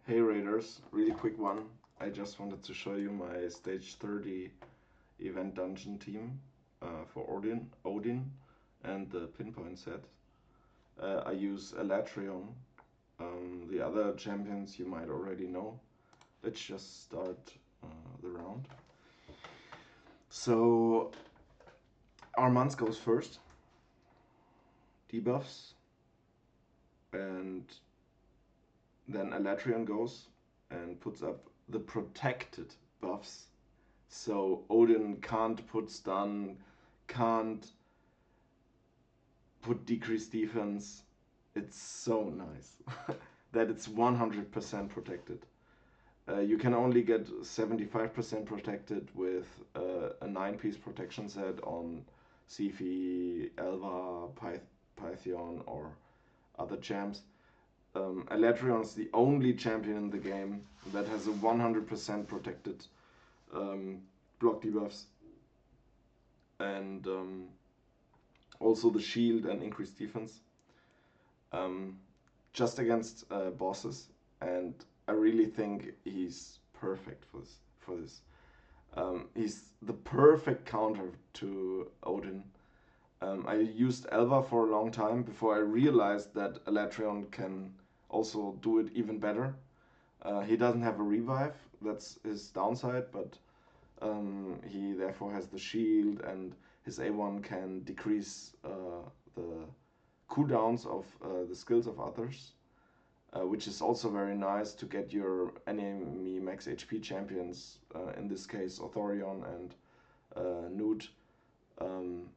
Hey Raiders, really quick one. I just wanted to show you my stage 30 event dungeon team for Odin and the Pinpoint set. I use Alatreon. The other champions you might already know. Let's just start the round. So Armand goes first, debuffs, and then Alatreon goes and puts up the protected buffs. So Odin can't put stun, can't put decreased defense. It's so nice that it's 100% protected. You can only get 75% protected with a 9-piece protection set on Sifi, Elva, Pythion, or other champs. Alatreon is the only champion in the game that has a 100% protected um, block debuffs and also the shield and increased defense um, just against bosses. And I really think he's perfect for this. He's the perfect counter to Odin. I used Elva for a long time before I realized that Alatreon can also do it even better. He doesn't have a revive, that's his downside, but he therefore has the shield, and his A1 can decrease the cooldowns of the skills of others, which is also very nice to get your enemy max HP champions, in this case Alatreon and Newt, um,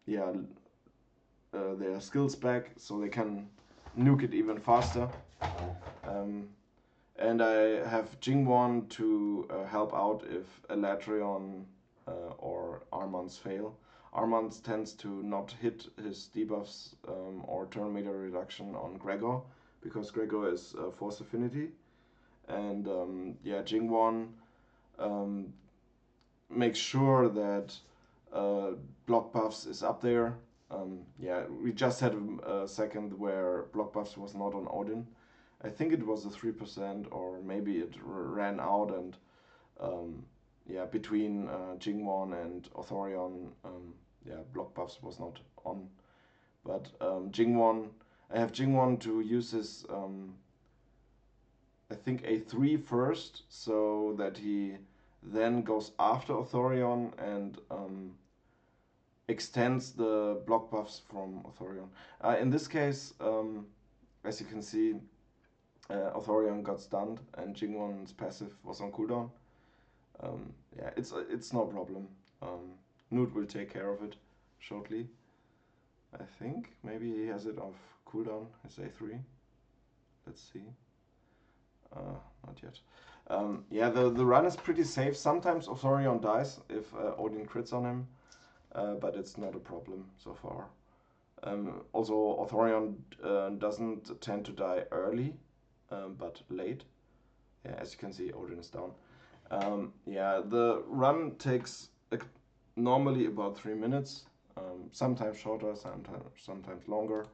yeah, their skills back so they can nuke it even faster. Um, and I have Jingwon to help out if Alatreon or Armand's fail. Armand tends to not hit his debuffs or turn meter reduction on Gregor because Gregor is Force Affinity. And yeah, Jingwon um, makes sure that uh, block buffs is up there. Yeah, we just had a second where block buffs was not on Odin. I think it was a 3%, or maybe it ran out, and yeah, between Jingwon and Alatreon, yeah, block buffs was not on. But Jingwon, I have Jingwon to use his, I think, A3 first, so that he then goes after Alatreon and extends the block buffs from Alatreon. In this case, as you can see, Alatreon got stunned and Jingwon's passive was on cooldown. Yeah, it's no problem. Newt will take care of it shortly. I think maybe he has it off cooldown. His A3. Let's see. Not yet. Yeah, the run is pretty safe. Sometimes Alatreon dies if Odin crits on him, but it's not a problem so far. Also, Alatreon doesn't tend to die early, but late. Yeah, as you can see, Odin is down. Yeah, the run takes normally about 3 minutes, sometimes shorter, sometimes longer.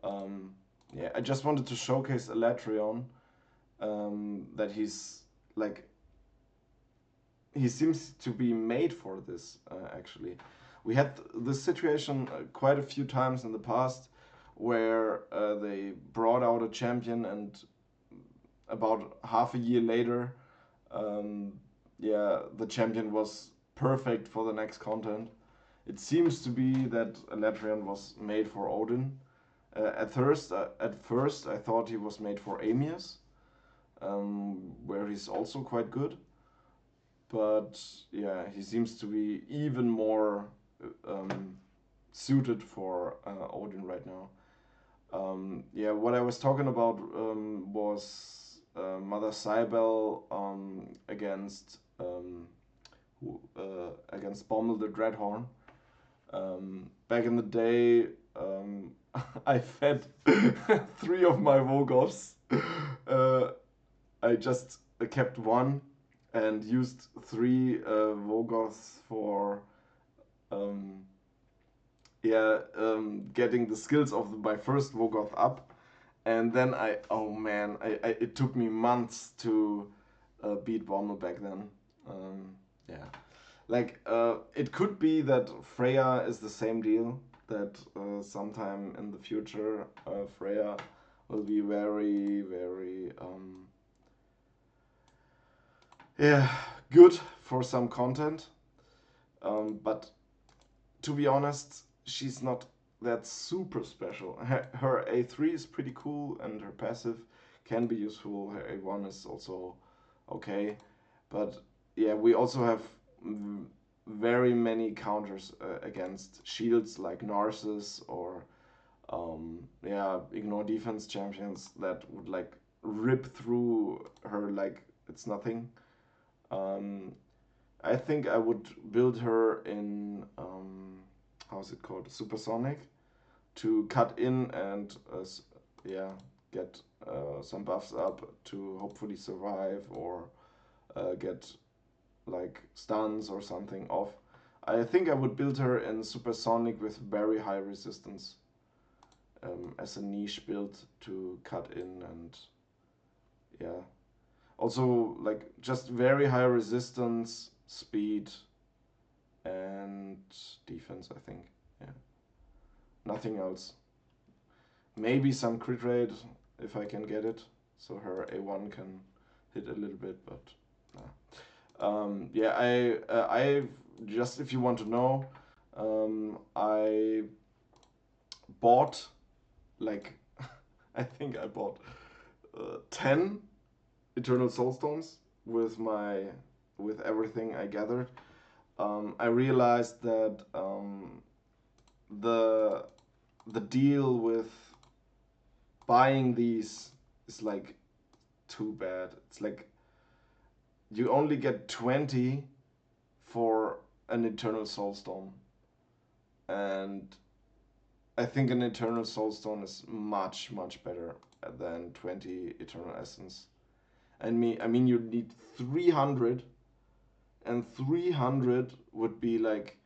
Yeah, I just wanted to showcase Alatreon, that he's like, he seems to be made for this, actually. We had this situation quite a few times in the past where they brought out a champion and about half a year later, um, yeah, the champion was perfect for the next content. It seems to be that Alatreon was made for Odin. At first, I thought he was made for Amius, where he's also quite good. But yeah, he seems to be even more um, suited for Odin right now. Yeah, what I was talking about was Mother Cybele against Bommel the Dreadhorn. Back in the day, I fed 3 of my Vogoths. Uh, I just kept one and used 3 Vogoths for yeah, getting the skills of my first Vogoth up. And then oh man, it took me months to beat Wormel back then. Yeah, like it could be that Freyja is the same deal. That sometime in the future, Freyja will be very, very yeah, good for some content. But to be honest, she's not that super special. Her A3 is pretty cool, and her passive can be useful. Her A1 is also okay, but yeah, we also have very many counters against shields like Narcissus or yeah, ignore defense champions that would like rip through her like it's nothing. Um, I think I would build her in how's it called, supersonic, to cut in and yeah, get some buffs up to hopefully survive or get like stuns or something off. I think I would build her in supersonic with very high resistance as a niche build to cut in and yeah. Also like just very high resistance, speed, and defense. I think. Yeah. Nothing else. Maybe some crit rate if I can get it, so her A1 can hit a little bit, but nah. Yeah, I just if you want to know, I bought like I think I bought 10 Eternal Soulstones with my with everything I gathered. I realized that the the deal with buying these is like too bad. It's like you only get 20 for an Eternal Soulstone, and I think an Eternal Soulstone is much much better than 20 Eternal Essence. I mean, you need 300, and 300 would be like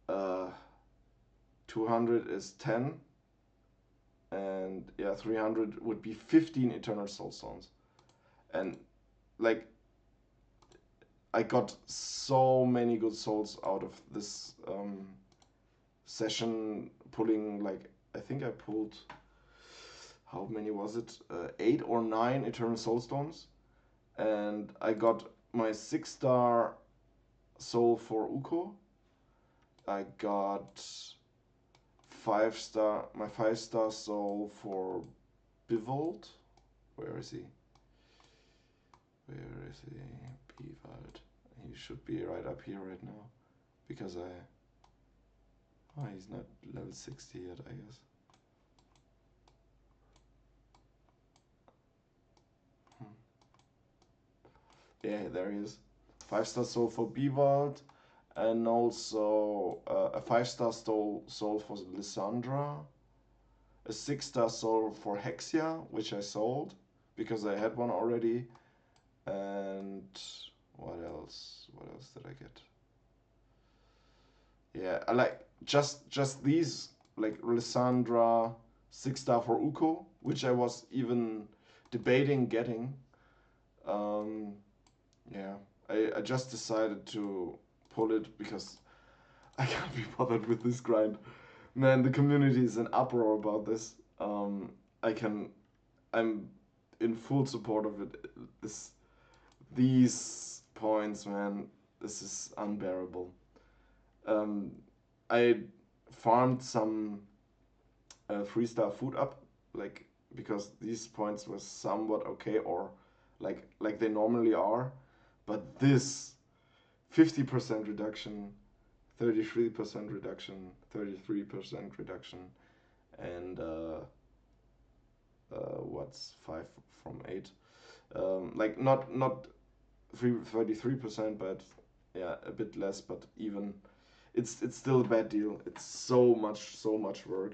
uh, 200 is 10, and yeah, 300 would be 15 Eternal Soulstones, and like I got so many good souls out of this session, pulling like I think I pulled, how many was it? 8 or 9 Eternal Soulstones, and I got my 6-star soul for Uko. I got 5-star my 5-star soul for Bivold. Where is he? Where is he? Bivold. He should be right up here right now, because oh, he's not level 60 yet, I guess. Yeah, there he is. 5-star soul for Bivold, and also a 5-star soul for Lysandra, a 6-star soul for Hexia, which I sold because I had one already, and what else? What else did I get? Yeah, I like just these, like Lysandra, 6-star for Uko, which I was even debating getting. Um, yeah, I just decided to pull it because I can't be bothered with this grind. Man, the community is in uproar about this. I can, I'm in full support of it. This, these points, man, this is unbearable. Um, I farmed some 3-star food up, like because these points were somewhat okay, or like they normally are, but this 50% reduction, 33% reduction, 33% reduction, and what's 5 from 8? Like not 33%, but yeah, a bit less, but even it's still a bad deal. It's so much work,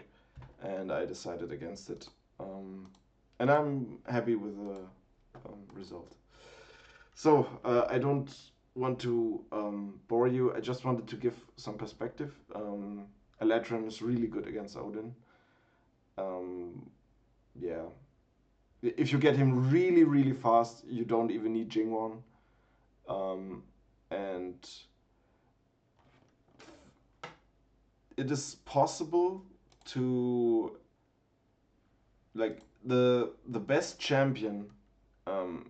and I decided against it. And I'm happy with the result. So I don't want to bore you. I just wanted to give some perspective. Alatreon is really good against Odin. Um, yeah. If you get him really, really fast, you don't even need Jingwon. Um, and it is possible to, like, the best champion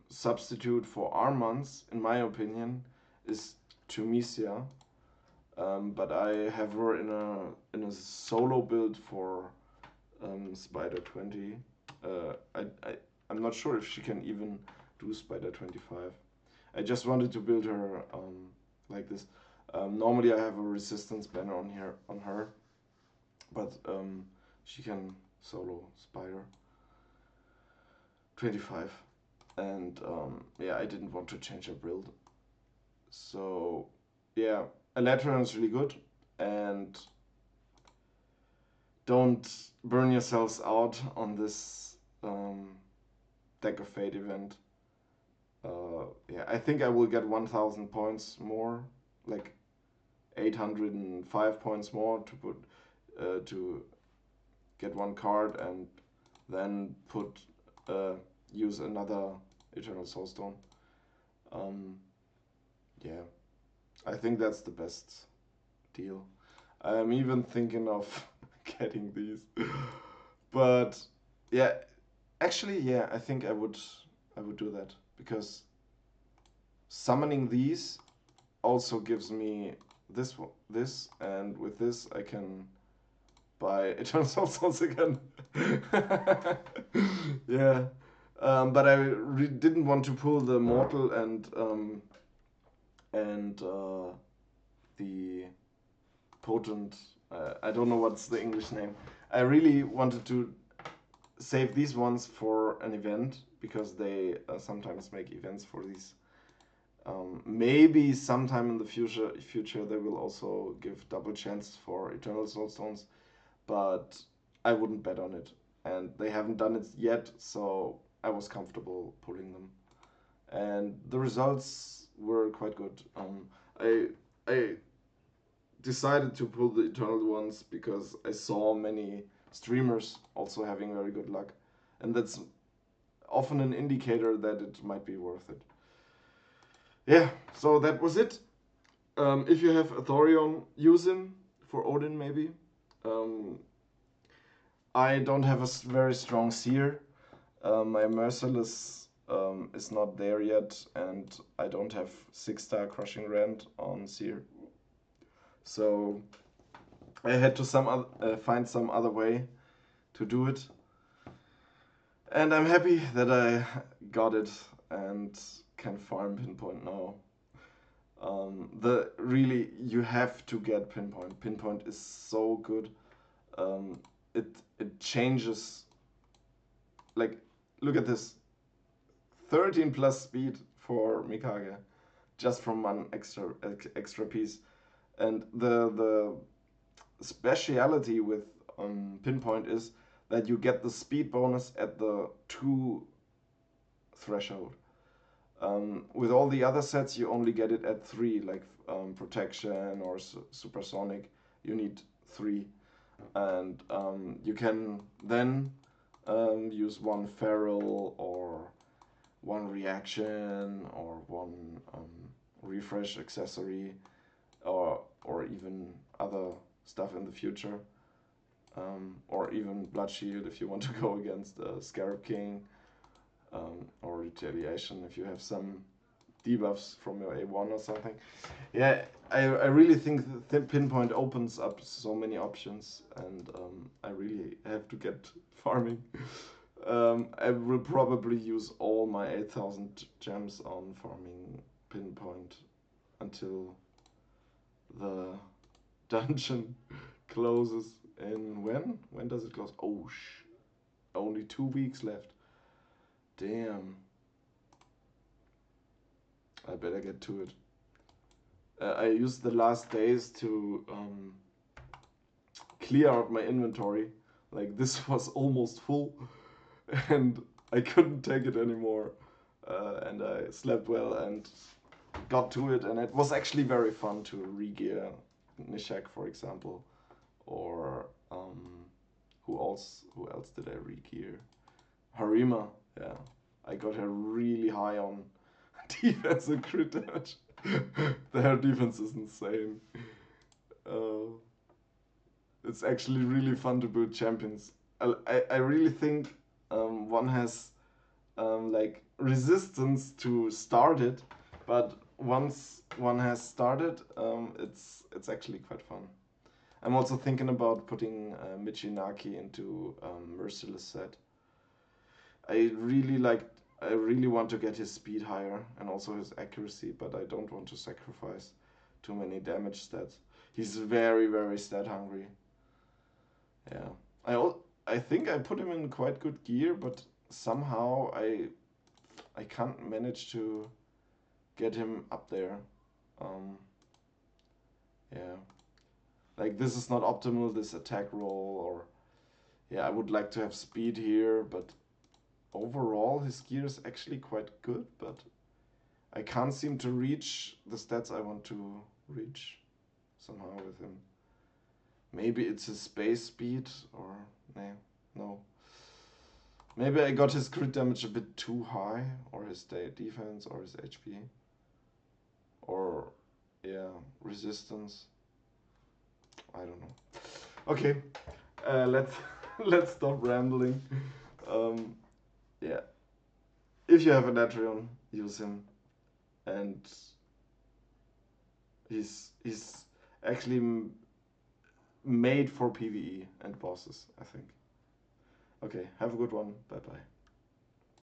substitute for Armans, in my opinion, is Tunisia. But I have her in a solo build for Spider 20. I'm not sure if she can even do Spider 25. I just wanted to build her like this. Normally I have a resistance banner on here on her, but she can solo Spider 25. And yeah, I didn't want to change her build. So yeah, Alatreon is really good, and don't burn yourselves out on this Deck of Fate event. Yeah, I think I will get 1,000 points more, like 805 points more to put to get one card, and then put use another Eternal Soulstone. Um, yeah, I think that's the best deal. I'm even thinking of getting these, but yeah, actually, yeah, I think I would do that, because summoning these also gives me this, and with this I can buy Eternal Soulstones again. Yeah, but I didn't want to pull the Mortal and the Potent. I don't know what's the English name. I really wanted to save these ones for an event, because they sometimes make events for these. Maybe sometime in the future they will also give double chance for Eternal Soulstones, but I wouldn't bet on it. And they haven't done it yet, so I was comfortable pulling them. And the results were quite good. I I decided to pull the Eternal ones because I saw many streamers also having very good luck, and that's often an indicator that it might be worth it. Yeah, so that was it. If you have a Thorion, use him for Odin maybe. Um, I don't have a very strong Seer. My Merciless is not there yet, and I don't have 6-star Crushing Rend on Seer. So I had to find some other way to do it. And I'm happy that I got it and can farm Pinpoint now. The really, you have to get Pinpoint. Pinpoint is so good. Um, it changes. Like, look at this, 13 plus speed for Mikage, just from one extra piece. And the speciality with Pinpoint is that you get the speed bonus at the 2 threshold. With all the other sets, you only get it at 3, like Protection or Supersonic. You need 3, and you can then use one Feral or one Reaction or one Refresh accessory, or even other stuff in the future, or even Blood Shield if you want to go against Scarab King, or Retaliation if you have some debuffs from your A1 or something. Yeah, I really think the Pinpoint opens up so many options, and I really have to get farming. I will probably use all my 8,000 gems on farming Pinpoint until the dungeon closes in when? When does it close? Oh, only 2 weeks left. Damn. I better get to it. I used the last days to clear out my inventory. Like, this was almost full, and I couldn't take it anymore. And I slept well and got to it, and it was actually very fun to re-gear Nishak, for example, or who else did I re-gear? Harima, yeah. I got her really high on defense and crit damage. Their defense is insane. Uh, it's actually really fun to build champions. I really think one has like resistance to start it, but once one has started, it's actually quite fun. I'm also thinking about putting Michinaki into Merciless set. I really like. I really want to get his speed higher and also his accuracy, but I don't want to sacrifice too many damage stats. He's very stat hungry. Yeah. I think I put him in quite good gear, but somehow I can't manage to get him up there. Um, yeah. Like this is not optimal, this attack roll, or yeah, I would like to have speed here, but overall his gear is actually quite good, but I can't seem to reach the stats I want to reach somehow with him. Maybe it's his base speed, or no, no. Maybe I got his crit damage a bit too high, or his defense, or his HP, or yeah, resistance. I don't know. Okay, let's let's stop rambling. Um, yeah, if you have an Alatreon, use him, and he's actually made for PvE and bosses, I think. Okay, have a good one. Bye bye.